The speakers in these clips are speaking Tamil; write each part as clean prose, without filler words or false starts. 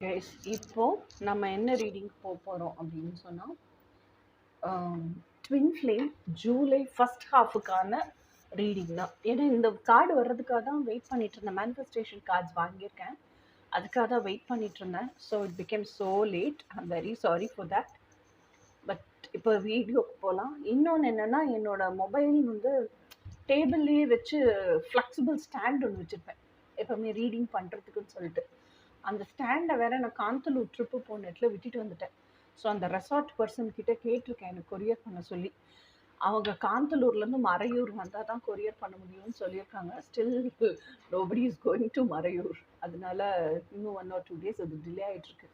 கைஸ், இப்போ நம்ம என்ன ரீடிங் போகிறோம் அப்படின்னு சொன்னால் ட்வின் ஃப்ளேம் ஜூலை ஃபர்ஸ்ட் ஹாஃபுக்கான ரீடிங் தான். ஏன்னா இந்த கார்டு வர்றதுக்காக தான் வெயிட் பண்ணிட்டு இருந்தேன். மேனிஃபெஸ்டேஷன் கார்ட்ஸ் வாங்கியிருக்கேன், அதுக்காக தான் வெயிட் பண்ணிட்டு இருந்தேன். So it became so late. I am very sorry for that. But இப்போ வீடியோக்கு போகலாம். இன்னொன்று என்னென்னா, என்னோட மொபைல் வந்து டேபிள்லேயே வச்சு ஃப்ளெக்சிபிள் ஸ்டாண்ட் ஒன்று வச்சுருப்பேன் எப்போவுமே ரீடிங் பண்ணுறதுக்குன்னு சொல்லிட்டு. அந்த ஸ்டாண்டை வேற நான் காந்தலூர் ட்ரிப்பு போன இடத்துல விட்டுட்டு வந்துட்டேன். ஸோ அந்த ரெசார்ட் பர்சன் கிட்ட கேட்டிருக்கேன் எனக்கு கொரியர் பண்ண சொல்லி. அவங்க காந்தலூர்லேருந்து மறையூர் வந்தால் தான் கொரியர் பண்ண முடியும்னு சொல்லியிருக்காங்க. Still nobody is going to Marayur. அதனால இன்னும் 1 or 2 days அது டிலே ஆகிட்டுருக்கு.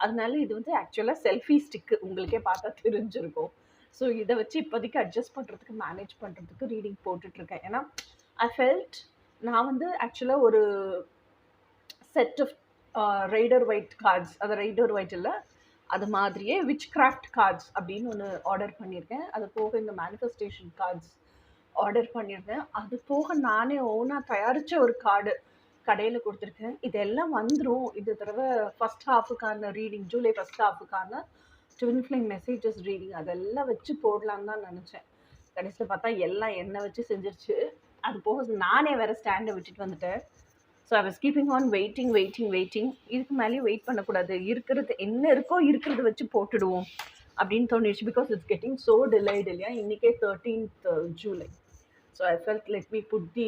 அதனால இது வந்து ஆக்சுவலாக செல்ஃபி ஸ்டிக்கு, உங்களுக்கே பார்த்தா தெரிஞ்சிருக்கும். ஸோ இதை வச்சு இப்போதைக்கு அட்ஜஸ்ட் பண்ணுறதுக்கு, மேனேஜ் பண்ணுறதுக்கு ரீடிங் போட்டுட்ருக்கேன். ஏன்னா ஐ ஃபெல்ட் நான் வந்து ஆக்சுவலாக ஒரு set of Rider Waite cards, அது ரைடர் ஒயிட் இல்லை, அது மாதிரியே விச் கிராஃப்ட் கார்ட்ஸ் அப்படின்னு ஒன்று ஆர்டர் பண்ணியிருக்கேன். அது போக இந்த மேனிஃபெஸ்டேஷன் கார்ட்ஸ் ஆர்டர் பண்ணியிருக்கேன். அது போக நானே ஓனாக தயாரித்த ஒரு கார்டு கடையில் கொடுத்துருக்கேன். இதெல்லாம் வந்துடும் இந்த தடவை ஃபஸ்ட் ஹாஃபுக்கான ரீடிங், ஜூலை ஃபஸ்ட் ஹாஃபுக்கான ட்வின் ஃப்ளேம் மெசேஜஸ் ரீடிங் அதெல்லாம் வச்சு போடலான்னு தான் நினச்சேன். கடைசியில் பார்த்தா எல்லாம் என்னை வச்சு செஞ்சிருச்சு. அது போக நானே வேறு ஸ்டாண்டை விட்டுட்டு வந்துட்டேன். So I was keeping on waiting. இதுக்கு மேலேயும் வெயிட் பண்ணக்கூடாது, இருக்கிறது என்ன இருக்கோ இருக்கிறத வச்சு போட்டுடுவோம் அப்படின்னு தோணிடுச்சு. Because it's getting so delayed இல்லையா. இன்றைக்கே 13th July. So I felt let me put the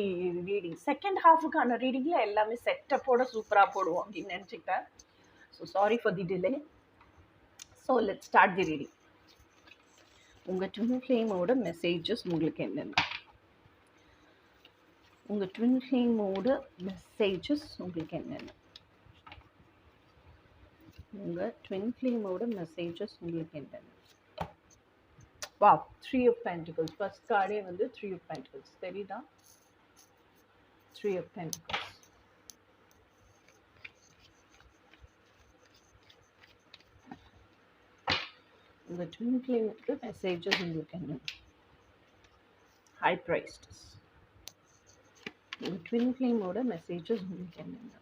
reading. Second ஹாஃபுக்கான ரீடிங்கில் எல்லாமே செட்டப்போட சூப்பராக போடுவோம் அப்படின்னு நினச்சிக்கிட்டேன். So sorry for the delay. So let start the reading. உங்கள் ட்வின் ஃப்ளேமோட மெசேஜஸ் உங்களுக்கு என்னென்ன? உங்கள் ட்வின் ஃப்ளேமோட மெசேஜஸ் உங்களுக்கு என்னென்ன? உங்கள் ட்வின் ஃப்ளேமோட மெசேஜஸ் உங்களுக்கு என்னென்ன? வா, 3 of Pentacles. ஃபர்ஸ்ட் கார்டே வந்து 3 of Pentacles. தெரியுதா? 3 of Pentacles. உங்கள் ட்வின் ஃப்ளேமோட மெசேஜஸ் உங்களுக்கு என்னென்ன? High priestess. உங்கள் ட்வின் ஃப்ளேமோட மெசேஜஸ் உங்களுக்கு என்னென்ன?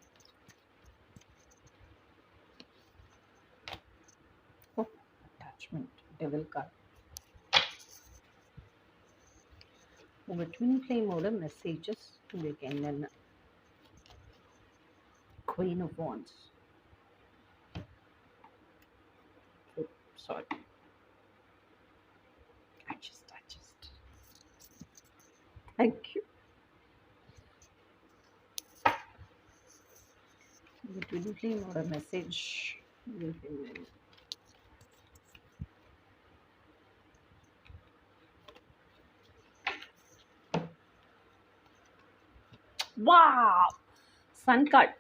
Attachment, devil card. உங்கள் ட்வின் ஃப்ளேமோட மெசேஜஸ் உங்களுக்கு என்னென்ன? Queen of wands. Sorry, adjust. Thank you. The twin flame or a message. Wow! Sun card.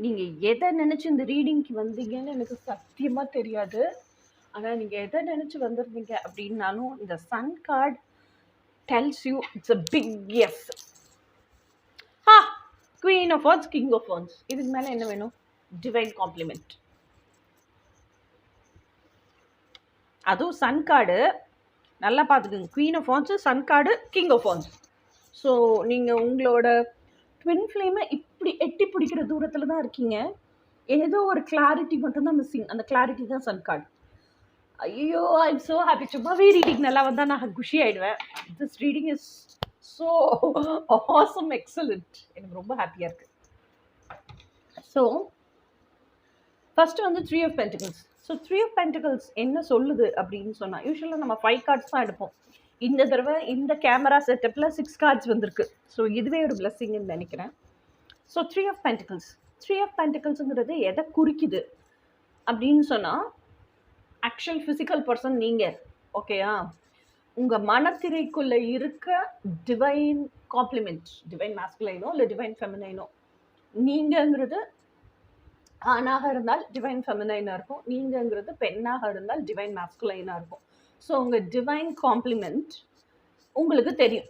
நீங்கள் எதை நினச்சி இந்த ரீடிங்க்கு வந்தீங்கன்னு எனக்கு சத்தியமாக தெரியாது. ஆனால் நீங்கள் எதை நினச்சி வந்திருந்தீங்க அப்படின்னாலும் இந்த sun card tells you it's a big yes. Queen of Wands, King of Wands. இதுக்கு மேலே என்ன வேணும்? Divine compliment. அதுவும் சன் கார்டு நல்லா பார்த்துக்குங்க. Queen of wands, sun card, king of wands. So நீங்கள் உங்களோட ட்வின் ஃப்ளேமை இப்படி எட்டி பிடிக்கிற தூரத்தில் தான் இருக்கீங்க. ஏதோ ஒரு கிளாரிட்டி மட்டும்தான் மிஸ்ஸிங். அந்த கிளாரிட்டி தான் சன் கார்டு. ஐயோ, ஐ எம் ஸோ ஹாப்பி. சும்மாவே ரீடிங் நல்லா வந்தால் நான் குஷி ஆகிடுவேன். This reading is so awesome, excellent. எனக்கு ரொம்ப ஹாப்பியாக இருக்குது. ஸோ ஃபஸ்ட்டு வந்து 3 of Pentacles. So 3 of Pentacles என்ன சொல்லுது அப்படின்னு சொன்னால், யூஸ்வலாக நம்ம 5 cards தான் எடுப்போம். இந்த தடவை இந்த கேமரா செட்டப்பில் 6 cards வந்திருக்கு. ஸோ இதுவே ஒரு பிளெஸ்ஸிங்னு நினைக்கிறேன். So 3 of Pentacles. 3 of Penticlesங்கிறது எதை குறிக்குது அப்படின்னு சொன்னால், ஆக்சுவல் ஃபிசிக்கல் பர்சன் நீங்கள், ஓகேயா? உங்கள் மனத்திரைக்குள்ளே இருக்க டிவைன் காம்ப்ளிமெண்ட், டிவைன் மாஸ்குலைனோ இல்லை டிவைன் ஃபெமினைனோ. நீங்கங்கிறது ஆணாக இருந்தால் டிவைன் ஃபெமினைனாக இருக்கும், நீங்கங்கிறது பெண்ணாக இருந்தால் டிவைன் மாஸ்குலைனாக இருக்கும். ஸோ உங்கள் டிவைன் காம்ப்ளிமெண்ட் உங்களுக்கு தெரியும்,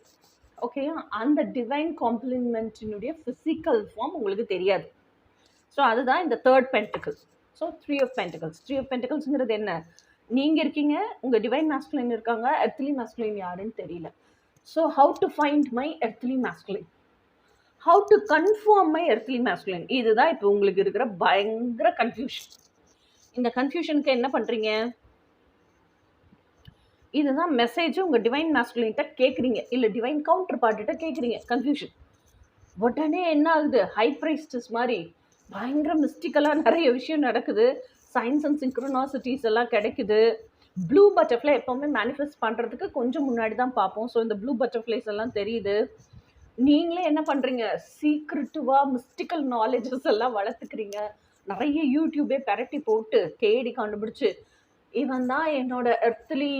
ஓகேயா? அந்த டிவைன் காம்ப்ளிமெண்ட்டினுடைய ஃபிசிக்கல் ஃபார்ம் உங்களுக்கு தெரியாது. ஸோ அதுதான் இந்த 3rd Pentacle. So 3 of Pentacles. 3 of Pentaclesங்கிறது என்ன? நீங்கள் இருக்கீங்க, உங்கள் டிவைன் மாஸ்குலைன் இருக்காங்க, எர்த்லி மாஸ்குலைன் யாருன்னு தெரியல. So how to find my earthly masculine? How to confirm my earthly masculine. இதுதான் இப்போ உங்களுக்கு இருக்கிற பயங்கர கன்ஃபியூஷன். இந்த கன்ஃபியூஷனுக்கு என்ன பண்ணுறீங்க? இதுதான் மெசேஜ் உங்கள் டிவைன் மேஸ்குலின்கிட்ட கேட்குறீங்க, இல்லை டிவைன் கவுண்டர் பார்ட்டிட்ட கேட்குறீங்க. கன்ஃபியூஷன். உடனே என்ன ஆகுது? ஹை பிரைஸ்டஸ் மாதிரி பயங்கர மிஸ்டிக்கலாக நிறைய விஷயம் நடக்குது. சயின்ஸ் அண்ட் சிங்க்ரோனாசிட்டிஸ் எல்லாம் கிடைக்குது. ப்ளூ பட்டர்ஃப்ளை எப்போவுமே மேனிஃபெஸ்ட் பண்ணுறதுக்கு கொஞ்சம் முன்னாடி தான் பார்ப்போம். ஸோ இந்த ப்ளூ பட்டர்ஃப்ளைஸ் எல்லாம் தெரியுது. நீங்களே என்ன பண்ணுறீங்க? சீக்ரெட்டிவாக மிஸ்டிக்கல் நாலேஜஸ் எல்லாம் வளர்த்துக்கிறீங்க. நிறைய யூடியூபே பரட்டி போட்டு தேடி கண்டுபிடிச்சு இவன் தான் என்னோட எர்த்லி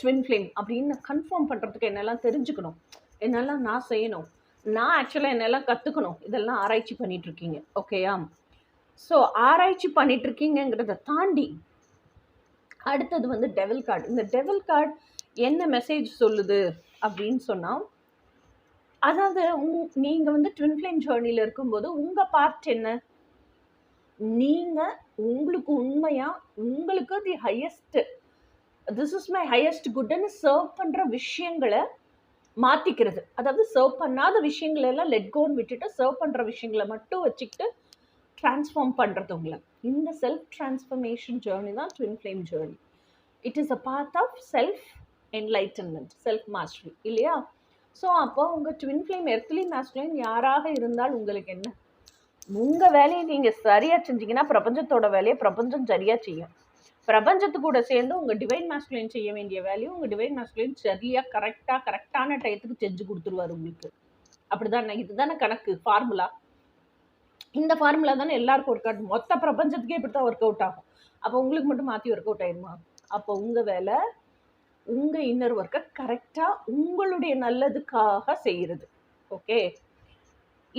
ட்வின் ஃப்ளேம் அப்படின்னு கன்ஃபார்ம் பண்ணுறதுக்கு என்னெல்லாம் தெரிஞ்சுக்கணும், என்னெல்லாம் நான் செய்யணும், நான் ஆக்சுவலாக என்னெல்லாம் கற்றுக்கணும், இதெல்லாம் ஆராய்ச்சி பண்ணிகிட்ருக்கீங்க. ஓகேயா? ஸோ ஆராய்ச்சி பண்ணிகிட்ருக்கீங்கிறத தாண்டி அடுத்தது வந்து டெவில் கார்டு. இந்த டெவில் கார்டு என்ன மெசேஜ் சொல்லுது அப்படின்னு சொன்னால், அதாவது நீங்கள் வந்து ட்வின் ஃப்ளேம் ஜேர்னியில் இருக்கும்போது உங்கள் பார்ட் என்ன? நீங்கள் உங்களுக்கு உண்மையாக உங்களுக்கு the highest, this is my highest குட்னு சர்வ் பண்ணுற விஷயங்களை மாற்றிக்கிறது. அதாவது சர்வ் பண்ணாத விஷயங்களை எல்லாம் லெட் கோன்னு விட்டுட்டு சர்வ் பண்ணுற விஷயங்களை மட்டும் வச்சுக்கிட்டு ட்ரான்ஸ்ஃபார்ம் பண்ணுறது உங்களை. இந்த செல்ஃப் ட்ரான்ஸ்ஃபர்மேஷன் ஜேர்னி தான் twin flame journey. It is a part of self enlightenment, self mastery, இல்லையா? ஸோ அப்போ உங்கள் ட்வின் ஃப்ளேம் எர்த்லி மேஸ்குலின் யாராக இருந்தால் உங்களுக்கு என்ன? உங்கள் வேலையை நீங்கள் சரியாக செஞ்சீங்கன்னா பிரபஞ்சத்தோட வேலையை பிரபஞ்சம் சரியாக செய்யும். பிரபஞ்சத்து கூட சேர்ந்து உங்கள் டிவைன் மேஸ்குலின் செய்ய வேண்டிய வேலையும் உங்கள் டிவைன் மேஸ்குலின் சரியாக கரெக்டான டயத்துக்கு செஞ்சு கொடுத்துருவார் உங்களுக்கு. அப்படிதான். இதுதானே கணக்கு, ஃபார்முலா. இந்த ஃபார்முலா தானே எல்லாருக்கும் ஒர்க் அவுட், மொத்த பிரபஞ்சத்துக்கே இப்படி தான் ஒர்க் அவுட் ஆகும். அப்போ உங்களுக்கு மட்டும் மாற்றி ஒர்க் அவுட் ஆயிருமா? அப்போ உங்கள் வேலை உங்கள் இன்னர் ஒர்க்கை கரெக்டாக உங்களுடைய நல்லதுக்காக செய்கிறது. ஓகே,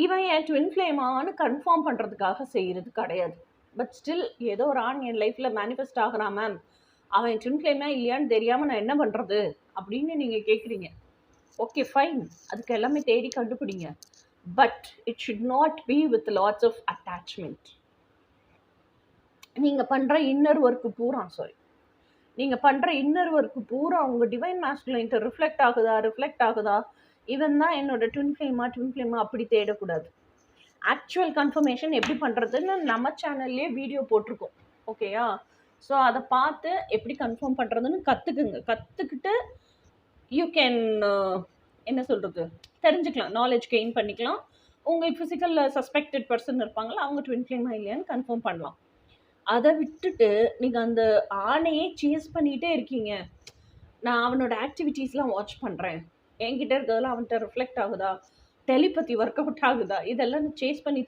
இவன் என் ட்வின் ஃப்ளேமானு கன்ஃபார்ம் பண்ணுறதுக்காக செய்கிறது கிடையாது. பட் ஸ்டில் ஏதோ ஒரு ஆண் என் லைஃப்பில் மேனிஃபெஸ்ட் ஆகிறான் மேம், அவன் என் ட்வின் ஃப்ளேமா இல்லையான்னு தெரியாமல் நான் என்ன பண்ணுறது அப்படின்னு நீங்கள் கேட்குறீங்க. ஓகே ஃபைன், அதுக்கு எல்லாமே தேடி கண்டுபிடிங்க. But it should not be with lots of attachment. நீங்கள் பண்ணுற இன்னர் ஒர்க்கு பூரா உங்கள் டிவைன் மேஸ்குலின்ட்டு ரிஃப்ளெக்ட் ஆகுதா, இவன் தான் என்னோட ட்வின் ஃப்ளேமா அப்படி தேடக்கூடாது. ஆக்சுவல் கன்ஃபர்மேஷன் எப்படி பண்ணுறதுன்னு நம்ம சேனல்லே வீடியோ போட்டிருக்கோம். ஓகேயா? ஸோ அதை பார்த்து எப்படி கன்ஃபார்ம் பண்ணுறதுன்னு கற்றுக்கிட்டு யூ கேன் என்ன சொல்கிறது, தெரிஞ்சுக்கலாம், நாலேஜ் கெயின் பண்ணிக்கலாம். உங்களுக்கு ஃபிசிக்கலில் சஸ்பெக்டட் பர்சன் இருப்பாங்களா, அவங்க ட்வின் ஃப்ளேமா இல்லையான்னு கன்ஃபார்ம் பண்ணலாம். அதை விட்டுட்டு நீங்கள் அந்த ஆணையே சேஸ் பண்ணிகிட்டே இருக்கீங்க. நான் அவனோட ஆக்டிவிட்டீஸ்லாம் வாட்ச் பண்ணுறேன், என்கிட்ட இருக்கிறதெல்லாம் அவன்கிட்ட ரிஃப்ளெக்ட் ஆகுதா, டெலிபதி ஒர்க் அவுட் ஆகுதா, இதெல்லாம் சேஸ் பண்ணி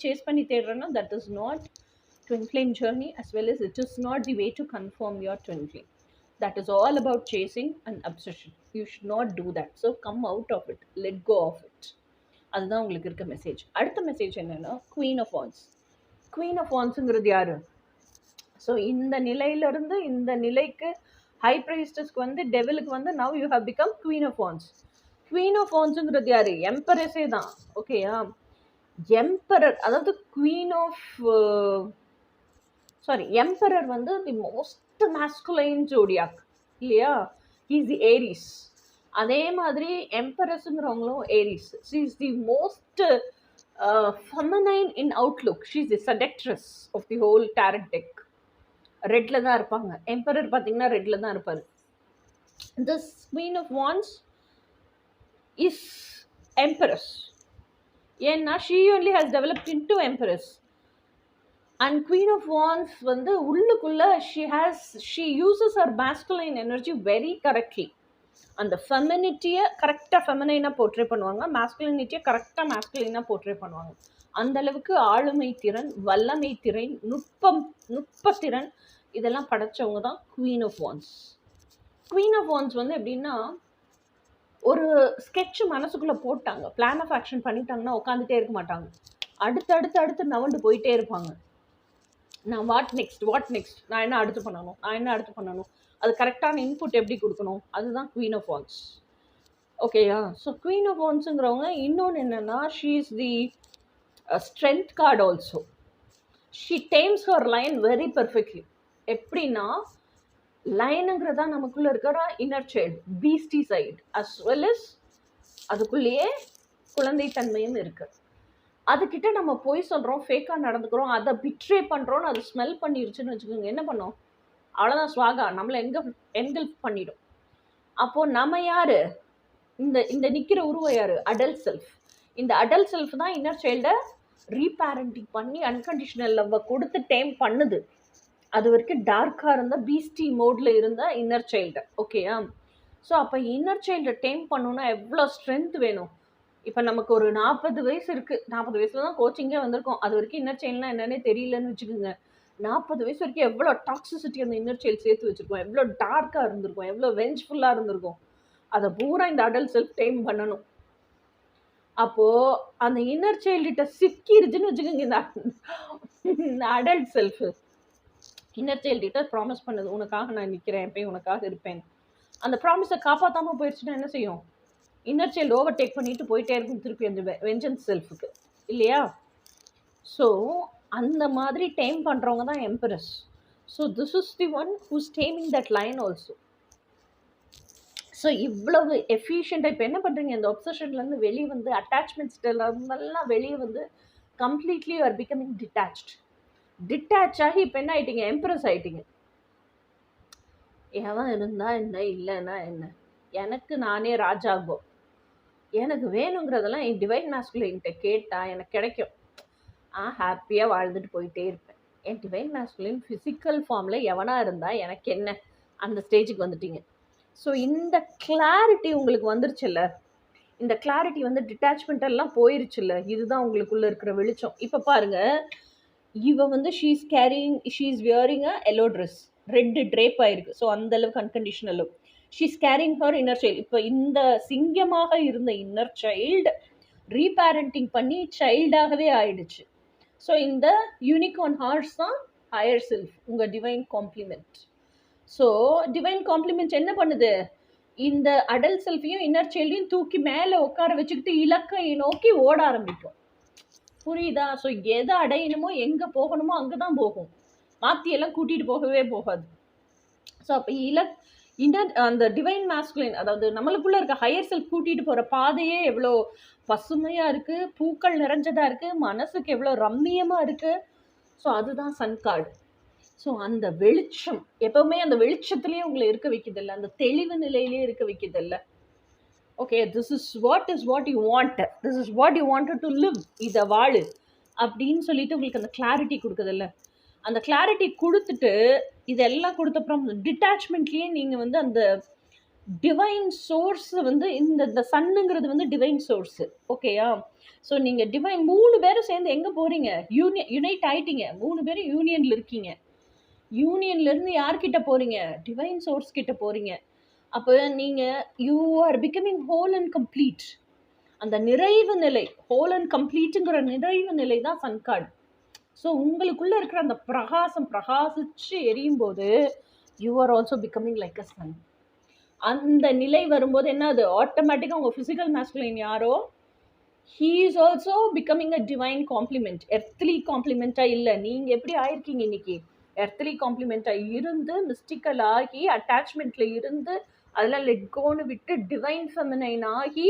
தேடுறேன்னா that is not twin flame journey, as well as it is not the way to confirm your twin flame. That is all about chasing and obsession. You should not do that. So come out of it, let go of it. அதுதான் உங்களுக்கு இருக்க மெசேஜ். அடுத்த மெசேஜ் என்னன்னா queen of wands. Queen of வான்ஸுங்கிறது யாரு? ஸோ இந்த நிலையிலிருந்து இந்த நிலைக்கு ஹை பிரைஸ்டஸ்க்கு வந்து டெவிலுக்கு வந்து now you have become queen of wands. Queen of வான்ஸுங்கிறது யாரு? எம்பரஸே தான். ஓகேயா? எம்பரர், அதாவது குவீன் ஆஃப் எம்பரர் வந்து தி மோஸ்ட் மேஸ்குலைன் ஜோடியாக், இல்லையா? He's the Aries. அதே மாதிரி எம்பரஸ்ங்கிறவங்களும் Aries. She is the most feminine in outlook. She is the seductress of the whole tarot deck. ரெட்டில் தான் இருப்பாங்க. எம்பரர் பார்த்தீங்கன்னா ரெட்டில் தான் இருப்பார். This queen of wands is empress. ஏன்னா she only has developed into empress. And queen of wands வந்து உள்ளுக்குள்ள she uses her masculine energy very correctly. அந்த ஃபெமினிட்டியை கரெக்டாக ஃபெமினைனாக போர்ட்ரே பண்ணுவாங்க, மேஸ்குலினிட்டியை கரெக்டாக மேஸ்குலைனாக போர்ட்ரே பண்ணுவாங்க. அந்த அளவுக்கு ஆளுமை திறன், வல்லமை திறன், நுட்பத்திறன் இதெல்லாம் படைச்சவங்க தான் queen of wands. Queen of wands வந்து எப்படின்னா, ஒரு ஸ்கெட்ச் மனசுக்குள்ளே போட்டாங்க, பிளான் ஆஃப் ஆக்ஷன் பண்ணிட்டாங்கன்னா உட்காந்துட்டே இருக்க மாட்டாங்க. அடுத்து நவண்டு போயிட்டே இருப்பாங்க. நான் வாட் நெக்ஸ்ட், நான் என்ன அடுத்து பண்ணணும், அது கரெக்டான இன்புட் எப்படி கொடுக்கணும், அதுதான் குவீன் ஆஃப் வான்ஸ். ஓகேயா? ஸோ குவீன் ஆஃப் வான்ஸுங்கிறவங்க இன்னொன்று என்னென்னா, she is the strength card also. She tames her lion very perfectly. எப்படின்னா, லைனுங்கிறதா நமக்குள்ளே இருக்கிற inner child, beastie side, as well as அதுக்குள்ளேயே குழந்தைத்தன்மையும் இருக்கு. அதுக்கிட்ட நம்ம பொய் சொல்றோம், ஃபேக்கா நடந்துக்கிறோம், அதை பிட்ரே பண்றோம்னு அது ஸ்மெல் பண்ணிருச்சுன்னு வச்சுக்கோங்க, என்ன பண்ணும்? அவ்வளோதான், ஸ்வாகா, நம்மளை என்கல்ஃப் பண்ணிடும். அப்போ நம்ம யாரு? இந்த இந்த நிக்கிற உருவம் யாரு? Adult self. இந்த அடல்ட் செல்ஃப் தான் இன்னர் சைல்டை ரீபேரண்டிங் பண்ணி அன்கண்டிஷனல் லவ்வை கொடுத்து டேம் பண்ணுது. அது வரைக்கும் டார்க்காக இருந்த பீஸ்டி மோடில் இருந்த இன்னர் சைல்டு. ஓகேயா? ஸோ அப்போ இன்னர் சைல்டை டேம் பண்ணணுன்னா எவ்வளோ ஸ்ட்ரென்த் வேணும்? இப்போ நமக்கு ஒரு 40 வயசு இருக்குது, 40 வயசுல தான் கோச்சிங்கே வந்திருக்கோம், அது வரைக்கும் இன்னர் சைல்டுனா என்னன்னே தெரியலன்னு வச்சுக்கோங்க. 40 வயசு வரைக்கும் எவ்வளோ டாக்ஸிசிட்டி அந்த இன்னர் சைல்டு சேர்த்து வச்சுருக்கோம், எவ்வளோ டார்க்காக இருந்திருக்கும், எவ்வளோ வெஞ்ச்ஃபுல்லாக இருந்திருக்கும். அதை பூரா இந்த அடல்ட் செல்ஃப் டேம் பண்ணணும். அப்போது அந்த இன்னர் சைல்டுகிட்ட சிக்கிருச்சுன்னு வச்சுக்கோங்க இந்த அடல்ட் செல்ஃபு. இன்னர் சைல்டுகிட்ட ப்ராமிஸ் பண்ணுது, உனக்காக நான் நிற்கிறேன், எப்பயும் உனக்காக இருப்பேன். அந்த ப்ராமிஸை காப்பாற்றாமல் போயிடுச்சுன்னா என்ன செய்யும்? இன்னர் சைல்டு ஓவர்டேக் பண்ணிட்டு போயிட்டே இருக்கும் திருப்பி அந்த வெஞ்சன்ஸ் செல்ஃபுக்கு, இல்லையா? ஸோ அந்த மாதிரி டேம் பண்ணுறவங்க தான் empress. So this is the one who's taming that line also. ஸோ இவ்வளவு எஃபிஷியண்ட்டாக இப்போ என்ன பண்ணுறீங்க? இந்த ஒப்சஷன்லேருந்து வெளியே வந்து, அட்டாச்மெண்ட்ஸ்லாம் வெளியே வந்து completely you are becoming detach ஆகி இப்போ என்ன ஆகிட்டீங்க? எம்பரஸ் ஆகிட்டீங்க. எவன் இருந்தா என்ன, இல்லைன்னா என்ன, எனக்கு நானே ராஜாகோ, எனக்கு வேணுங்கிறதெல்லாம் என் டிவைன் மாஸ்குலின்கிட்ட கேட்டால் எனக்கு கிடைக்கும். ஹாப்பியாக வாழ்ந்துட்டு போயிட்டே இருப்பேன். என் டிவைன் மாஸ்குலின் ஃபிசிக்கல் ஃபார்மில் எவனாக இருந்தால் எனக்கு என்ன, அந்த ஸ்டேஜுக்கு வந்துட்டீங்க. ஸோ இந்த கிளாரிட்டி உங்களுக்கு வந்துருச்சுல்ல, இந்த கிளாரிட்டி வந்து டிட்டாச்மெண்ட் எல்லாம் போயிருச்சுல்ல, இதுதான் உங்களுக்குள்ளே இருக்கிற வெளிச்சம். இப்போ பாருங்கள், இவ வந்து she's wearing a yellow dress, red drape ஆயிருக்கு. ஸோ அந்த அளவுக்கு unconditional love. She's caring her inner child. இப்போ இந்த சிங்கமாக இருந்த இன்னர் சைல்டு ரீபேரண்டிங் பண்ணி சைல்டாகவே ஆயிடுச்சு. ஸோ இந்த யூனிகார்ன் ஹார்ஸ் தான் ஹையர் செல்ஃப், உங்கள் divine complement. So divine complement என்ன பண்ணுது? இந்த அடல்ட் செல்ஃபையும் இன்னர் சைல்டையும் தூக்கி மேலே உட்கார வச்சுக்கிட்டு இலக்கை நோக்கி ஓட ஆரம்பிக்கும். புரியுதா? ஸோ எதை அடையணுமோ, எங்கே போகணுமோ அங்கே தான் போகும், மாற்றியெல்லாம் கூட்டிகிட்டு போகவே போகாது. ஸோ அப்போ இன்னர் அந்த டிவைன் மாஸ்குலின், அதாவது நம்மளுக்குள்ளே இருக்க ஹையர் செல்ஃப் கூட்டிகிட்டு போகிற பாதையே எவ்வளோ பசுமையாக இருக்குது, பூக்கள் நிறைஞ்சதாக இருக்குது, மனசுக்கு எவ்வளோ ரம்மியமாக இருக்குது. ஸோ அதுதான் சன் கார்டு. ஸோ அந்த வெளிச்சம் எப்போவுமே அந்த வெளிச்சத்துலேயே உங்களை இருக்க வைக்கிதில்ல, அந்த தெளிவு நிலையிலே இருக்க வைக்கிதில்ல. Okay, this is what you want, this is what you wanted to live, இதை வாழு அப்படின்னு சொல்லிட்டு உங்களுக்கு அந்த கிளாரிட்டி கொடுக்குதில்ல. அந்த கிளாரிட்டி கொடுத்துட்டு இதெல்லாம் கொடுத்தப்புறம் டிட்டாச்மெண்ட்லேயே நீங்கள் வந்து அந்த டிவைன் சோர்ஸ் வந்து இந்த சன்னுங்கிறது வந்து டிவைன் சோர்ஸு. ஓகேயா? ஸோ நீங்கள் டிவைன் 3 பேரும் சேர்ந்து எங்கே போகிறீங்க? யுனைட் ஆகிட்டீங்க, 3 பேரும் யூனியனில் இருக்கீங்க. யூனியன்லேருந்து யார்கிட்ட போகிறீங்க? டிவைன் சோர்ஸ் கிட்ட போகிறீங்க. அப்போ நீங்கள் you are becoming whole and complete. அந்த நிறைவு நிலை, ஹோல் அண்ட் கம்ப்ளீட்டுங்கிற நிறைவு நிலை தான் சன் கார்டு. ஸோ உங்களுக்குள்ளே இருக்கிற அந்த பிரகாசிச்சு எரியும் போது you are also becoming like a sun. அந்த நிலை வரும்போது என்ன, அது ஆட்டோமேட்டிக்காக உங்கள் ஃபிசிக்கல் மாஸ்குலின் யாரோ, he is also becoming a divine compliment. Earthly காம்ப்ளிமெண்ட்டாக இல்லை, நீங்கள் எப்படி ஆயிருக்கீங்க இன்னைக்கு? எர்த்லி காம்ப்ளிமெண்ட்டாக இருந்து மிஸ்டிக்கல் ஆகி அட்டாச்மெண்ட்டில் இருந்து அதெல்லாம் லெட்கோன்னு விட்டு டிவைன் ஃபெமினைன் ஆகி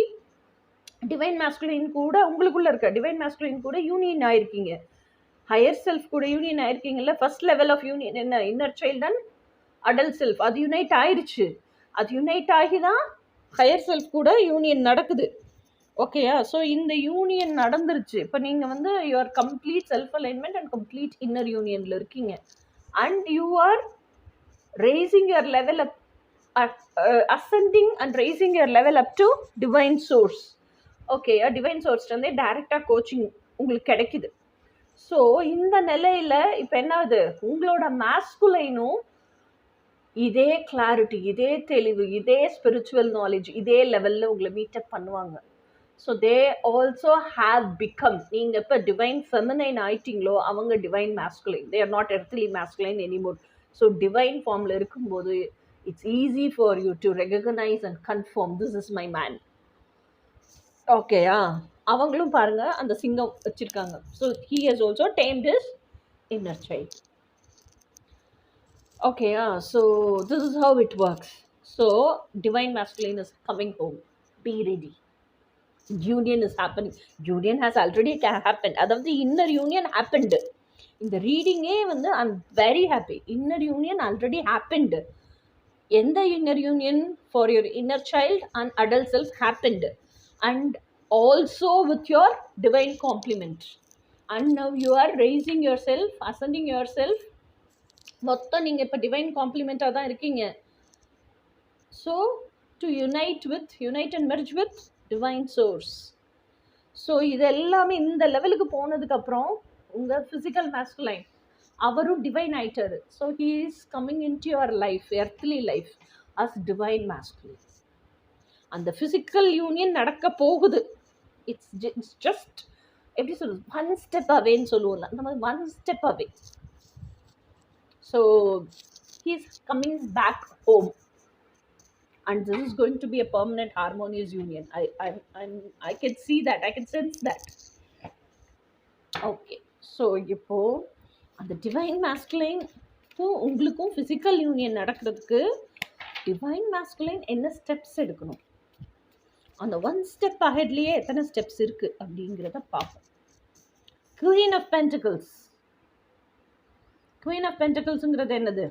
டிவைன் மாஸ்குலின் கூட உங்களுக்குள்ளே இருக்க டிவைன் மாஸ்குலின் கூட யூனியன் ஆயிருக்கீங்க, ஹையர் செல்ஃப் கூட யூனியன் ஆயிருக்கீங்கல்ல. ஃபர்ஸ்ட் லெவல் ஆஃப் யூனியன் என்ன? Inner child and adult self. அது யுனைட் ஆயிடுச்சு. அது யுனைட் ஆகி தான் ஹையர் செல்ஃப் கூட யூனியன் நடக்குது. ஓகேயா? ஸோ இந்த யூனியன் நடந்துருச்சு. இப்போ நீங்கள் வந்து your complete self alignment and complete inner யூனியனில் இருக்கீங்க. And you are raising your level up, ascending and raising your level up to divine source. Okay, divine source வந்து டைரெக்டாக கோச்சிங் உங்களுக்கு கிடைக்குது. ஸோ இந்த நிலையில் இப்போ என்ன ஆகுது? உங்களோட மாஸ்குலைனும் இதே கிளாரிட்டி, இதே தெளிவு, இதே ஸ்பிரிச்சுவல் நாலேஜ், இதே லெவலில் உங்களை மீட்டப் பண்ணுவாங்க. So they also have become, நீங்கள் இப்போ டிவைன் ஃபெமினைன் ஆயிட்டீங்களோ அவங்க divine masculine. They are not earthly masculine anymore. So divine ஃபார்மில் இருக்கும்போது it's easy for you to recognise and confirm this is my man. ஓகேயா? அவங்களும் பாருங்க அந்த சிங்கம் வச்சிருக்காங்க. So he has also tamed his inner child. ஓகேயா? So this is how it works. So divine masculine is coming home. Be ready. union is happening. Union has already happened. அதாவது இன்னர் யூனியன் happened. இந்த ரீடிங்கே வந்து I'm very happy. Inner union already happened. எந்த inner union for your inner child and adult self happened. And also with your divine complement. And now you are raising yourself, ascending yourself. மொத்தம் நீங்கள் இப்போ டிவைன் காம்ப்ளிமெண்ட்டாக தான் இருக்கீங்க. So to unite and merge with divine source. So இது எல்லாமே இந்த லெவலுக்கு போனதுக்கப்புறம் உங்கள் ஃபிசிக்கல் மேஸ்குலைன் அவரும் டிவைன் ஆயிட்டாரு. So he is coming into your life, earthly life as divine masculine. அந்த ஃபிசிக்கல் யூனியன் நடக்க போகுது. இட்ஸ் ஜஸ்ட் எப்படி சொல்லுது, ஒன் ஸ்டெப் அவேன்னு சொல்லுவோம்ல, அந்த மாதிரி one step away. So he is coming back home. And this is going to be a permanent harmonious union. I can see that, I can sense that. Okay, so இப்போ அந்த டிவைன் மேஸ்குலைன் உங்களுக்கும் ஃபிசிக்கல் யூனியன் நடக்கிறதுக்கு டிவைன் மேஸ்குலைன் என்ன ஸ்டெப்ஸ் எடுக்கணும், அந்த ஒன் ஸ்டெப் அஹெட்லேயே எத்தனை ஸ்டெப்ஸ் இருக்குது அப்படிங்கிறத பார்ப்போம். Queen of pentacles. Queen of பென்டிகிள்ஸுங்கிறது என்னது?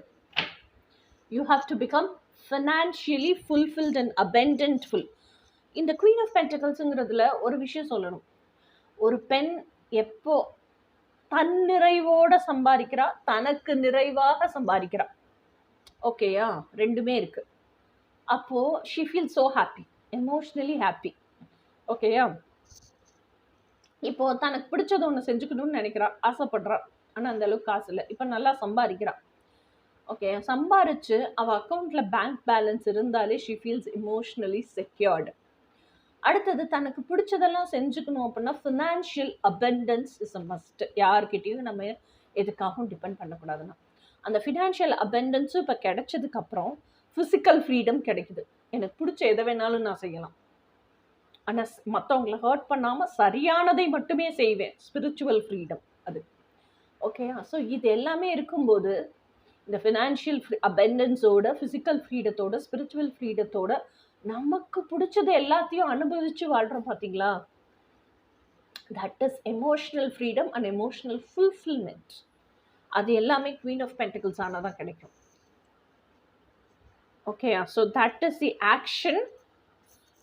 You have to become financially fulfilled and abundantful. இந்த குவீன் ஆஃப் பென்டிகிள்ஸுங்கிறதுல ஒரு விஷயம் சொல்லணும். ஒரு பெண் எப்போ தன் நிறைவோட சம்பாதிக்கிறா, தனக்கு நிறைவாக சம்பாதிக்கிறா, ஓகேயா, ரெண்டுமே இருக்கு. அப்போ she feels so happy, emotionally happy, ஓகேயா. இப்போ தனக்கு பிடிச்சது ஒன்று செஞ்சுக்கணும்னு நினைக்கிறா, ஆசைப்படுறா, ஆனால் அந்த அளவுக்கு காசு இல்லை. இப்போ நல்லா சம்பாதிக்கிறா, ஓகே, சம்பாரிச்சு அவள் அக்கௌண்ட்டில் பேங்க் பேலன்ஸ் இருந்தாலே ஷீ ஃபீல்ஸ் இமோஷ்னலி செக்யூர்டு. அடுத்தது தனக்கு பிடிச்சதெல்லாம் செஞ்சுக்கணும் அப்படின்னா financial abundance is a must. யார்கிட்டையும் நம்ம எதுக்காகவும் டிபெண்ட் பண்ணக்கூடாதுன்னா அந்த ஃபினான்ஷியல் அபண்டன்ஸும் இப்போ கிடைச்சதுக்கப்புறம் ஃபிசிக்கல் ஃப்ரீடம் கிடைக்குது. எனக்கு பிடிச்ச எதை வேணாலும் நான் செய்யலாம், ஆனால் மற்றவங்களை ஹர்ட் பண்ணாமல் சரியானதை மட்டுமே செய்வேன். ஸ்பிரிச்சுவல் ஃப்ரீடம் அது, ஓகேயா. ஸோ இது எல்லாமே இருக்கும்போது இந்த ஃபினான்ஷியல் அபண்டன்ஸோட, ஃபிசிக்கல் ஃப்ரீடத்தோட, ஸ்பிரிச்சுவல் ஃப்ரீடத்தோட நமக்கு பிடிச்சது எல்லாத்தையும் அனுபவிச்சு வாழ்கிறோம் பார்த்தீங்களா. That is emotional freedom and emotional fulfilment. அது எல்லாமே குவீன் ஆஃப் பென்டிகிள்ஸ் ஆனால் தான் கிடைக்கும், okay. So that is the action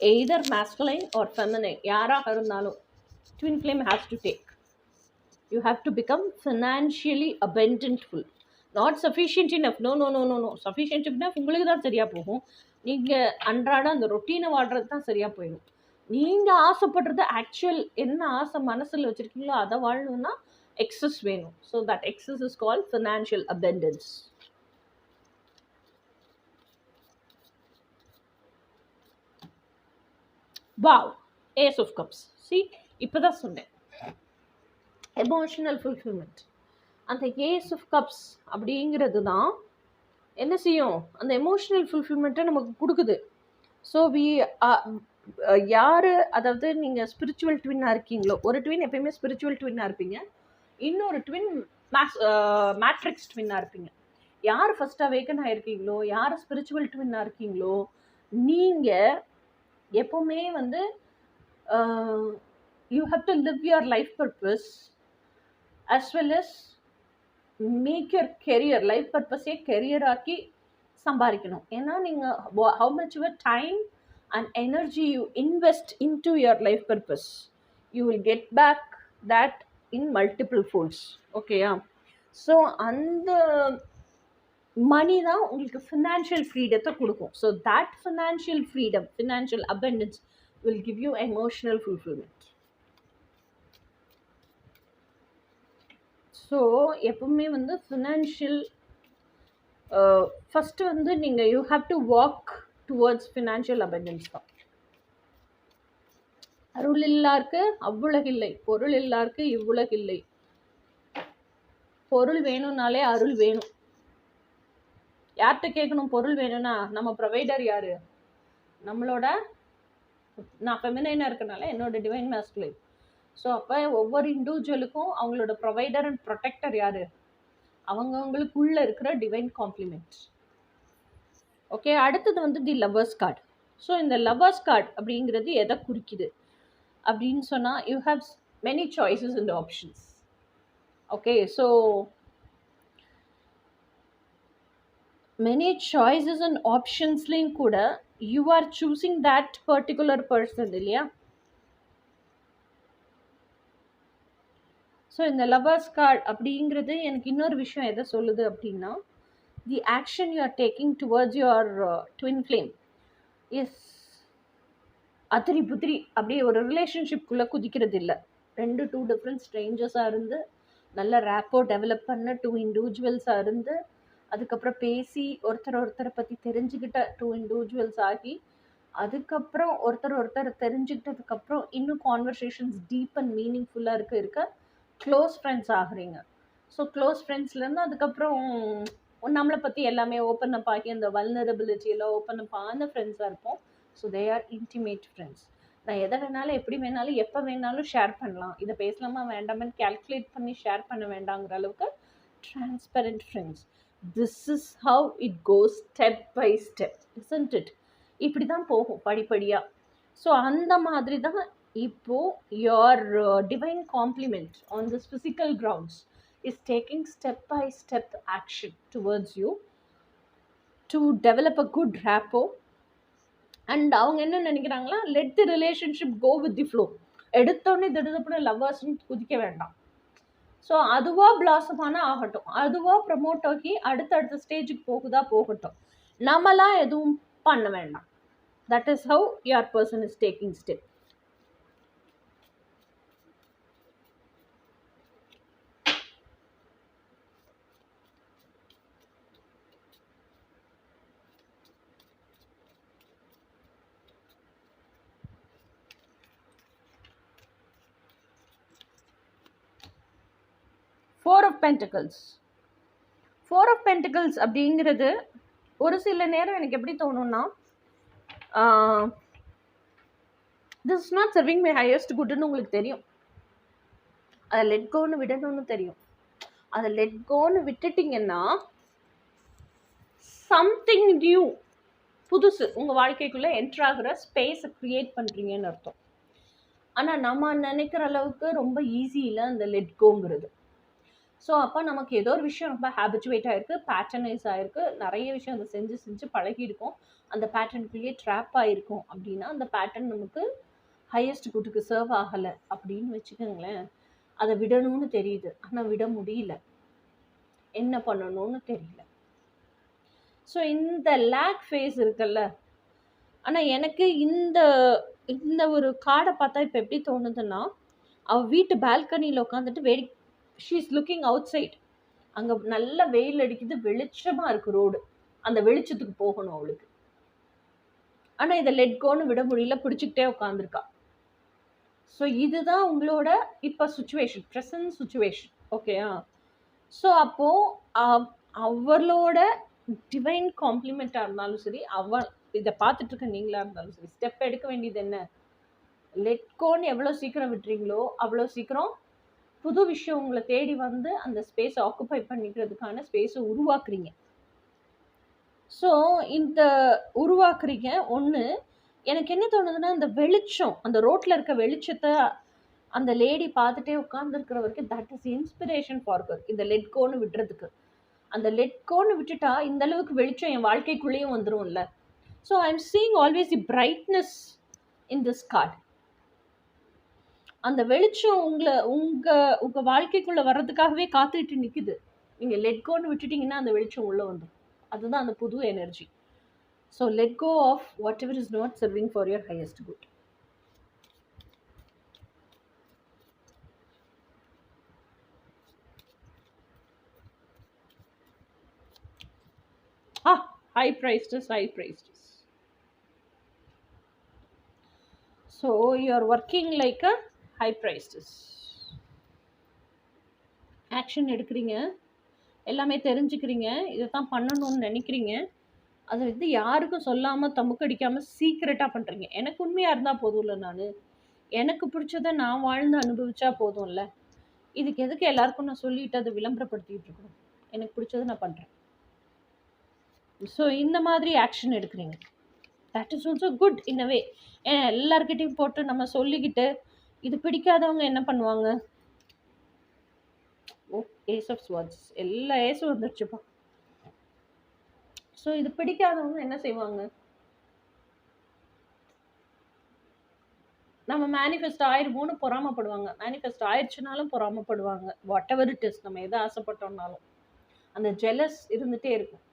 either masculine or feminine யாராக இருந்தாலும் twin flame has to take. You have to become financially abundantful. Not sufficient enough. No no no no no sufficient enough உங்களுக்கு தான் சரியாக போகும். நீங்கள் அன்றாட அந்த ரொட்டீனை வாழ்கிறது தான் சரியாக போயிடும். நீங்கள் ஆசைப்படுறது ஆக்சுவல் என்ன ஆசை மனசில் வச்சுருக்கீங்களோ அதை வாழணும்னா எக்ஸஸ் வேணும். So that access is called financial abundance. Wow, ace of cups. See, இப்போ தான் சொன்னேன் எமோஷனல் ஃபுல்ஃபில்மெண்ட். அந்த ஏஸ் ஆஃப் கப்ஸ் அப்படிங்கிறது தான் என்ன செய்யும், அந்த எமோஷனல் ஃபுல்ஃபில்மெண்ட்டை நமக்கு கொடுக்குது. ஸோ யார், அதாவது நீங்கள் ஸ்பிரிச்சுவல் ட்வின்னாக இருக்கீங்களோ, ஒரு ட்வின் எப்பயுமே ஸ்பிரிச்சுவல் ட்வின்னாக இருப்பீங்க, இன்னொரு ட்வின் மேட்ரிக்ஸ் ட்வின்னாக இருப்பீங்க. யார் ஃபர்ஸ்ட் அவேக்கன் ஆகிருக்கீங்களோ, யார் ஸ்பிரிச்சுவல் ட்வின்னாக இருக்கீங்களோ, நீங்கள் எப்போவுமே வந்து you have to live your life purpose as well as make your career, life பர்பஸே கெரியர் ஆக்கி சம்பாதிக்கணும். ஏன்னா நீங்கள் how much your time and energy you invest into your life purpose, you will get back that in multiple folds, ஓகேயா. ஸோ அந்த மணி தான் உங்களுக்கு ஃபினான்ஷியல் ஃப்ரீடத்தை கொடுக்கும். So that financial freedom, financial abundance will give you emotional fulfilment. So எப்பவுமே வந்து ஃபினான்ஷியல் ஃபஸ்ட்டு வந்து நீங்கள் you have to walk towards financial abundance தான். அருள் இல்லாருக்கு அவ்வுலகில்லை, பொருள் இல்லாருக்கு இவ்வுலகில்லை. பொருள் வேணும்னாலே அருள் வேணும். யார்கிட்ட கேட்கணும் பொருள் வேணும்னா? நம்ம ப்ரொவைடர் யார்? நம்மளோட, நான் ஃபெமினைனாக இருக்கனால என்னோட டிவைன் மேஸ்குலைன். ஸோ அப்போ ஒவ்வொரு இண்டிவிஜுவலுக்கும் அவங்களோட ப்ரொவைடர் அண்ட் ப்ரொடெக்டர் யார்? அவங்கவுங்களுக்குள்ளே இருக்கிற டிவைன் காம்ப்ளிமெண்ட். ஓகே, அடுத்தது வந்து தி லவ்வர்ஸ் கார்டு. ஸோ இந்த லவ்வர்ஸ் கார்டு அப்படிங்கிறது எதை குறிக்குது? அப்படின்னு சொன்னால் you have many choices and options. Okay, so many choices and ஆப்ஷன்ஸ்லேயும் கூட you are choosing that particular person இல்லையா? ஸோ இந்த லவர்ஸ் கார்டு அப்படிங்கிறது எனக்கு இன்னொரு விஷயம் எதை சொல்லுது அப்படின்னா, the action you are taking towards your twin flame is அதிரி புத்திரி அப்படியே ஒரு ரிலேஷன்ஷிப்குள்ளே குதிக்கிறது இல்லை. 2 டிஃப்ரெண்ட் ஸ்ட்ரேஞ்சர்ஸாக இருந்து நல்ல ரேப்போ டெவலப் பண்ண 2 இண்டிவிஜுவல்ஸாக இருந்து அதுக்கப்புறம் பேசி ஒருத்தரை பற்றி தெரிஞ்சுக்கிட்ட 2 இண்டிவிஜுவல்ஸ் ஆகி அதுக்கப்புறம் ஒருத்தர் தெரிஞ்சுக்கிட்டதுக்கப்புறம் இன்னும் கான்வர்சேஷன்ஸ் டீப் அண்ட் மீனிங்ஃபுல்லாக இருக்க க்ளோஸ் ஃப்ரெண்ட்ஸ் ஆகுறீங்க. ஸோ க்ளோஸ் ஃப்ரெண்ட்ஸ்லேருந்து அதுக்கப்புறம் நம்மளை பற்றி எல்லாமே ஓப்பன் அப் ஆகி அந்த வல்னரபிலிட்டி எல்லாம் ஓப்பன் அப் ஆன ஃப்ரெண்ட்ஸாக இருப்போம். So they are intimate friends. நான் எதை வேணாலும் எப்படி வேணாலும் எப்போ வேணாலும் ஷேர் பண்ணலாம், இதை பேசலாமா வேண்டாமன்னு கேல்குலேட் பண்ணி ஷேர் பண்ண வேண்டாங்கிற அளவுக்கு transparent friends. This is how it goes step by step, isn't it? இப்படி தான் போகும் படிப்படியாக. ஸோ அந்த மாதிரி தான் இப்போது your divine complement on this physical grounds is taking step by step action towards you to develop a good rapport. And அவங்க என்ன நினைக்கிறாங்களா, let the relationship go with the flow. எடுத்தோடனே திடீர்னு லவ்வர்ஸ்ன்னு குதிக்க வேண்டாம். ஸோ அதுவாக பிளாசமான ஆகட்டும், அதுவாக ப்ரமோட் ஆகி அடுத்தடுத்த ஸ்டேஜுக்கு போகட்டும். நம்மளாம் எதுவும் பண்ண வேண்டாம். That is how your person is taking step. Four of pentacles அப்படிங்கிறது ஒரு சில நேரம் எனக்கு எப்படி தோணும்னா, this is not serving my highest குட்னு உங்களுக்கு தெரியும். அதை லெட் கோன்னு விடணும்னு தெரியும். அதை லெட் கோன்னு விட்டுட்டிங்கன்னா சம்திங் நியூ, புதுசு உங்கள் வாழ்க்கைக்குள்ளே என்ட்ராகிற ஸ்பேஸை க்ரியேட் பண்ணுறீங்கன்னு அர்த்தம். ஆனால் நம்ம நினைக்கிற அளவுக்கு ரொம்ப ஈஸி இல்லை அந்த லெட் கோங்கிறது. ஸோ அப்போ நமக்கு ஏதோ ஒரு விஷயம் ரொம்ப ஹேபிச்சுவேட் ஆகிருக்கு, பேட்டர்னைஸ் ஆகிருக்கு, நிறைய விஷயம் அதை செஞ்சு பழகியிருக்கோம், அந்த பேட்டர்னுக்குள்ளேயே ட்ராப் ஆகிருக்கும். அப்படின்னா அந்த பேட்டர்ன் நமக்கு ஹையஸ்ட் குட்டுக்கு சர்வ் ஆகலை அப்படின்னு வச்சுக்கோங்களேன். அதை விடணும்னு தெரியுது, ஆனால் விட முடியல, என்ன பண்ணணும்னு தெரியல. ஸோ இந்த லேக் ஃபேஸ் இருக்குல்ல. ஆனால் எனக்கு இந்த ஒரு கார்டை பார்த்தா இப்போ எப்படி தோணுதுன்னா, அவள் வீட்டு பால்கனியில் உட்காந்துட்டு she is looking outside. அங்கே நல்ல வெயில் அடிக்குது, வெளிச்சமாக இருக்குது ரோடு, அந்த வெளிச்சத்துக்கு போகணும் அவளுக்கு. ஆனால் இதை லெட் கோன்னு விட முடியல, பிடிச்சிக்கிட்டே உட்காந்துருக்கா. ஸோ இதுதான் உங்களோட இப்போ சுச்சுவேஷன், ப்ரெசன்ட் சுச்சுவேஷன். ஓகேயா? ஸோ அப்போது அவளோட டிவைன் காம்ப்ளிமெண்ட்டாக இருந்தாலும் சரி, இதை பார்த்துட்டு இருக்க நீங்களாக இருந்தாலும் சரி, ஸ்டெப் எடுக்க வேண்டியது என்ன? லெட் கோன்னு எவ்வளோ சீக்கிரம் விட்டுறீங்களோ அவ்வளோ சீக்கிரம் புது விஷயம் உங்களை தேடி வந்து அந்த ஸ்பேஸை ஆக்குப்பை பண்ணிக்கிறதுக்கான ஸ்பேஸை உருவாக்குறீங்க. ஸோ இந்த உருவாக்குறீங்க. ஒன்று எனக்கு என்ன தோணுதுன்னா, அந்த வெளிச்சம், அந்த ரோட்டில் இருக்க வெளிச்சத்தை அந்த லேடி பார்த்துட்டே உட்காந்துருக்கிற வரைக்கும் that is inspiration for her. இந்த லெட் கோன்னு விட்டுறதுக்கு, அந்த லெட் கோன்னு விட்டுட்டா இந்த அளவுக்கு வெளிச்சம் என் வாழ்க்கைக்குள்ளேயும் வந்துடும்ல. So I am seeing always the brightness in this card. அந்த வெளிச்சம் உங்கள் வாழ்க்கைக்குள்ளே வர்றதுக்காகவே காத்துட்டு நிற்குது. நீங்கள் லெட் கோன்னு விட்டுட்டிங்கன்னா அந்த வெளிச்சம் உள்ளே வந்துடும். அதுதான் அந்த புது energy. So let go of whatever is not serving for your highest good. High priestess. So you are working like a high priestess. Action எடுக்கிறீங்க, எல்லாமே தெரிஞ்சுக்கிறீங்க, இதை தான் பண்ணணும்னு நினைக்கிறீங்க. அதை வந்து யாருக்கும் சொல்லாமல் தமுக்கடிக்காமல் சீக்ரெட்டாக பண்ணுறீங்க. எனக்கு உண்மையாக இருந்தால் போதும்ல, நான் எனக்கு பிடிச்சதை நான் வாழ்ந்து அனுபவிச்சா போதும்ல. இதுக்கு எதுக்கு எல்லாருக்கும் நான் சொல்லிட்டு அதை விளம்பரப்படுத்திட்டு இருக்கணும்? எனக்கு பிடிச்சதை நான் பண்ணுறேன். ஸோ இந்த மாதிரி ஆக்ஷன் எடுக்கிறீங்க. That is also good in a way. எல்லார்கிட்டையும் போட்டு நம்ம சொல்லிக்கிட்டு இது பிடிக்காதவங்க என்ன பண்ணுவாங்க? ஓ, ஏஸ் ஆஃப் ஸ்வார்ட்ஸ், எல்லா ஏஸும் வந்துருச்சுப்பா. ஸோ இது பிடிக்காதவங்க என்ன செய்வாங்க? நம்ம மேனிஃபெஸ்ட் ஆயிருமோன்னு பொறாமப்படுவாங்க. மேனிஃபெஸ்ட் ஆயிடுச்சுனாலும் பொறாமப்படுவாங்க. வாட் எவர் இட் இஸ், நம்ம எதை ஆசைப்பட்டோம்னாலும் அந்த ஜெலஸ் இருந்துட்டே இருக்கும்.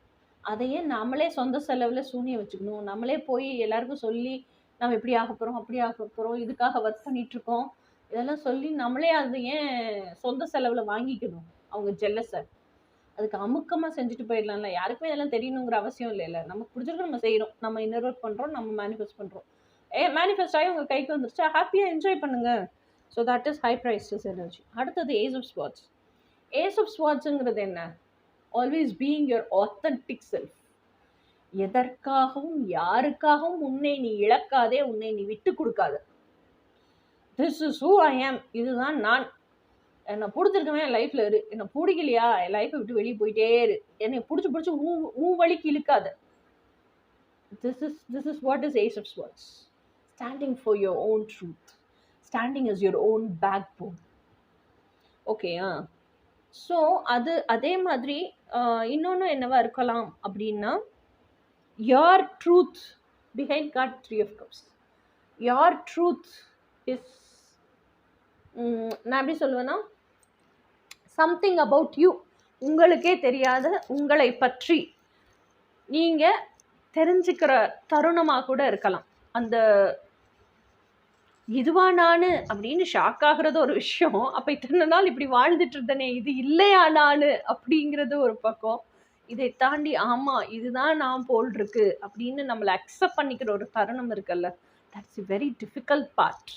அதையே நம்மளே சொந்த செலவில் சூனியம் வச்சுக்கணும், நம்மளே போய் எல்லாருக்கும் சொல்லி நம்ம இப்படி ஆக போகிறோம், அப்படி ஆக போகிறோம், இதுக்காக ஒர்க் பண்ணிகிட்ருக்கோம், இதெல்லாம் சொல்லி நம்மளே அது ஏன் சொந்த செலவில் வாங்கிக்கணும் அவங்க ஜெல்லஸை? அதுக்கு அமுக்கமாக செஞ்சுட்டு போயிடலாம்ல. யாருக்குமே இதெல்லாம் தெரியணுங்கிற அவசியம் இல்லைல்ல. நமக்கு பிடிச்சிருக்கு, நம்ம செய்கிறோம், நம்ம இன்னர் ஒர்க் பண்ணுறோம், நம்ம மேனிஃபெஸ்ட் பண்ணுறோம். மேனிஃபெஸ்ட் ஆகி உங்கள் கைக்கு வந்துருச்சா, ஹாப்பியாக என்ஜாய் பண்ணுங்கள். So that is high priceless energy. அடுத்தது ace of swords. Ace of ஸ்வார்ட்ஸுங்கிறது என்ன? Always being your authentic self. எதற்காகவும் யாருக்காகவும் உன்னை நீ இழக்காதே, உன்னை நீ விட்டு கொடுக்காத. திஸ் இஸ் ஹூ ஐ ஆம், இதுதான் நான். என்னை பிடிச்சிருக்கவே என் லைஃப்பில் இரு, என்னை பிடிக்கலையா என் லைஃப்பை விட்டு வெளியே போயிட்டே இரு, என்னை பிடிச்சி ஊ வழிக்கு இழுக்காத. This is what is Ace of Swords. Standing for your own truth. Standing as your own backbone. Okay, so அதே மாதிரி இன்னொன்று என்னவா இருக்கலாம் அப்படின்னா, your truth behind God 3 of Cups. Your truth is, நான் எப்படி சொல்லுவேன்னா, சம்திங் அபவுட் யூ, உங்களுக்கே தெரியாத உங்களை பற்றி நீங்கள் தெரிஞ்சுக்கிற தருணமாக கூட இருக்கலாம். அந்த இதுவா நான் அப்படின்னு ஷாக் ஆகிறது ஒரு விஷயம். அப்போ இத்தனை நாள் இப்படி வாழ்ந்துட்டு இருந்தனே, இது இல்லையா நான் அப்படிங்கிறது ஒரு பக்கம். இதை தாண்டி ஆமாம் இதுதான் நான் போல் இருக்கு அப்படின்னு நம்மளை அக்செப்ட் பண்ணிக்கிற ஒரு தருணம் இருக்குல்ல, that's a very difficult part.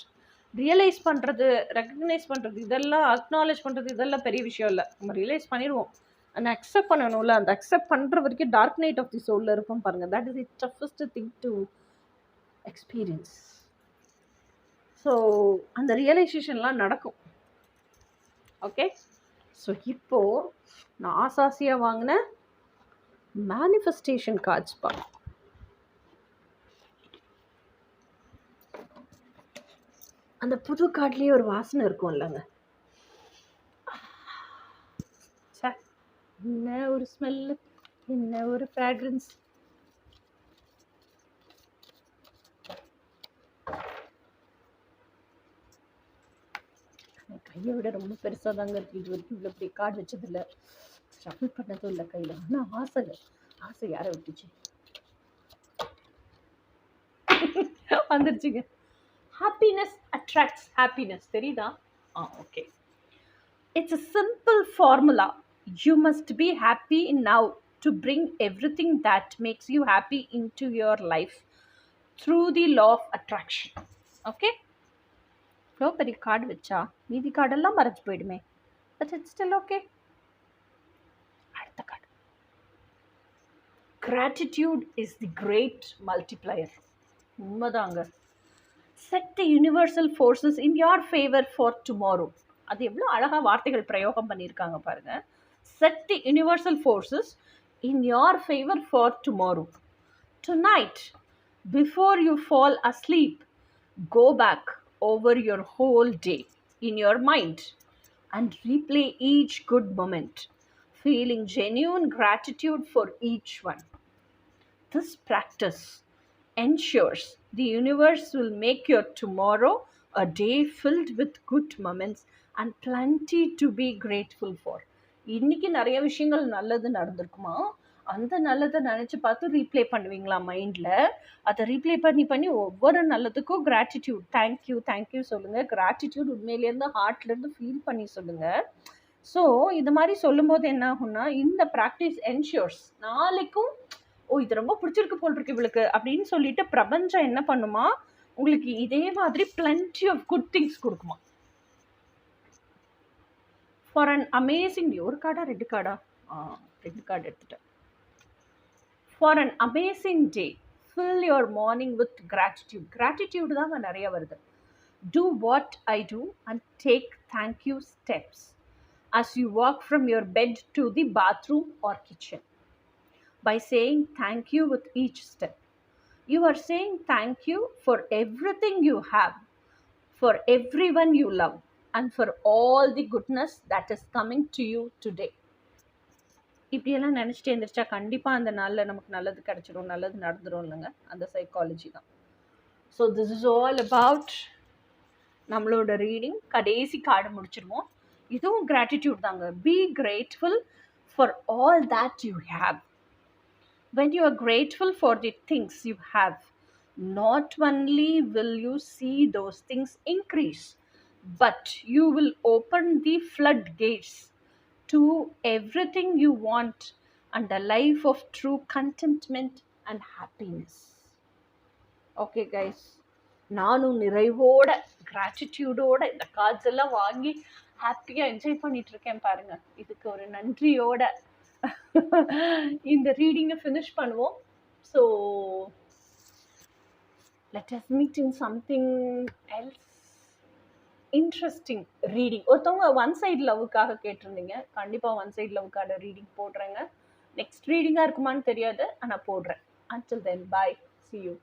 Realise பண்ணுறது, ரெக்கக்னைஸ் பண்ணுறது, இதெல்லாம் அக்னாலேஜ் பண்ணுறது, இதெல்லாம் பெரிய விஷயம் இல்லை. நம்ம ரியலைஸ் பண்ணிடுவோம், அந்த அக்செப்ட் பண்ணணும்ல. அந்த அக்செப்ட் பண்ணுற வரைக்கும் டார்க் நைட் ஆஃப் தி சோலில் இருக்கும் பாருங்கள். That is the toughest thing to experience. So அந்த ரியலைசேஷன்லாம் நடக்கும். ஓகே, ஸோ இப்போது நான் ஆசாசியாக வாங்கின மேனிஃபெஸ்டேஷன் கார்ட்ஸ் பா. அந்த புது கார்ட்லேயே ஒரு வாசனை இருக்கும் இல்லைங்க, என்ன ஒரு ஸ்மெல்லு, என்ன ஒரு ஃப்ராக்ரன்ஸ். கையை விட ரொம்ப பெருசாக தாங்க இருக்குது. இது வரைக்கும் இவ்வளோ பெரிய கார்டு வச்சதில்லை, ஷஃபிள் பண்ணதும் இல்லை கையில். ஆனால் ஆசை யாரை விட்டுச்சு, வந்துருச்சுங்க. ஹாப்பினஸ் அட்ராக்ட்ஸ் ஹாப்பினஸ், தெரியுதா? Okay, it's a simple formula. You must be happy now to bring everything that makes you happy into your life through the law of attraction. Okay, இவ்வளோ பெரிய கார்டு வச்சா மீதி கார்டெல்லாம் மறைச்சு போயிடுமே, பட் இட்ஸ் ஸ்டில் ஓகே. அடுத்த card, gratitude is the great multiplier. உண்மைதாங்க. set the universal forces in your favor for tomorrow. அது எவ்வளோ அழகாக வார்த்தைகள் பிரயோகம் பண்ணியிருக்காங்க பாருங்க. set the universal forces in your favor for tomorrow. Tonight, before you fall asleep, go back over your whole day in your mind and replay each good moment, feeling genuine gratitude for each one. This practice ensures the universe will make your tomorrow a day filled with good moments and plenty to be grateful for. இன்னைக்கு நிறைய விஷயங்கள் நல்லது நடந்திருக்குமா, அந்த நல்லதை நினச்சி பார்த்து ரீப்ளே பண்ணுவீங்களா மைண்டில். அதை ரீப்ளே பண்ணி ஒவ்வொரு நல்லதுக்கும் கிராட்டிடியூட், தேங்க்யூ சொல்லுங்கள். கிராட்டிடியூட் உண்மையிலேருந்து ஹார்ட்லேருந்து ஃபீல் பண்ணி சொல்லுங்கள். ஸோ இது மாதிரி சொல்லும்போது என்ன ஆகும்னா, இந்த ப்ராக்டிஸ் என்ஷூர்ஸ் நாளைக்கும் இது ரொம்ப பிடிச்சிருக்கு போல் இருக்கு இவளுக்கு அப்படின்னு சொல்லிட்டு பிரபஞ்சம் என்ன பண்ணுமா, உங்களுக்கு இதே மாதிரி plenty of good things கொடுக்குமா. ஃபார் அன் அமேசிங் டே, ஒரு கார்டா ரெண்டு கார்டா, ரெண்டு கார்டு எடுத்துட்டேன். For an amazing day, fill your morning with gratitude. gratitude தாங்க நிறைய வருது. Do what I do and take thank you steps as you walk from your bed to the bathroom or kitchen. By saying thank you with each step, you are saying thank you for everything you have, for everyone you love and for all the goodness that is coming to you today. இப்படியெல்லாம் நினச்சிட்டு எழுந்திரிச்சா கண்டிப்பாக அந்த நாளில் நமக்கு நல்லது கிடச்சிரும், நல்லது நடந்துடும் இல்லைங்க. அந்த சைக்காலஜி தான். So this is all about நம்மளோட ரீடிங். கடைசி கார்டு முடிச்சிருவோம். இதுவும் கிராட்டிடியூட் தாங்க. Be grateful for all that you have. When you are grateful for the things you have, not only will you see those things increase, but you will open the floodgates to everything you want and a life of true contentment and happiness. Okay guys, நானும் நிறைவோட கிராட்டிடியூடோட இந்த கார்ட்ஸ் எல்லாம் வாங்கி ஹாப்பியாக என்ஜாய் பண்ணிட்டு இருக்கேன் பாருங்க. இதுக்கு ஒரு நன்றியோட இந்த ரீடிங்கை ஃபினிஷ் பண்ணுவோம். So let us meet in something else interesting reading. ஒருத்தவங்க ஒன் சைட் லவ்வுக்காக கேட்டிருந்தீங்க. கண்டிப்பாக ஒன் சைட் லவ்வுக்கான ரீடிங் போடுறேங்க. நெக்ஸ்ட் ரீடிங்காக இருக்குமான்னு தெரியாது, ஆனால் போடுறேன். Until then, bye. See you.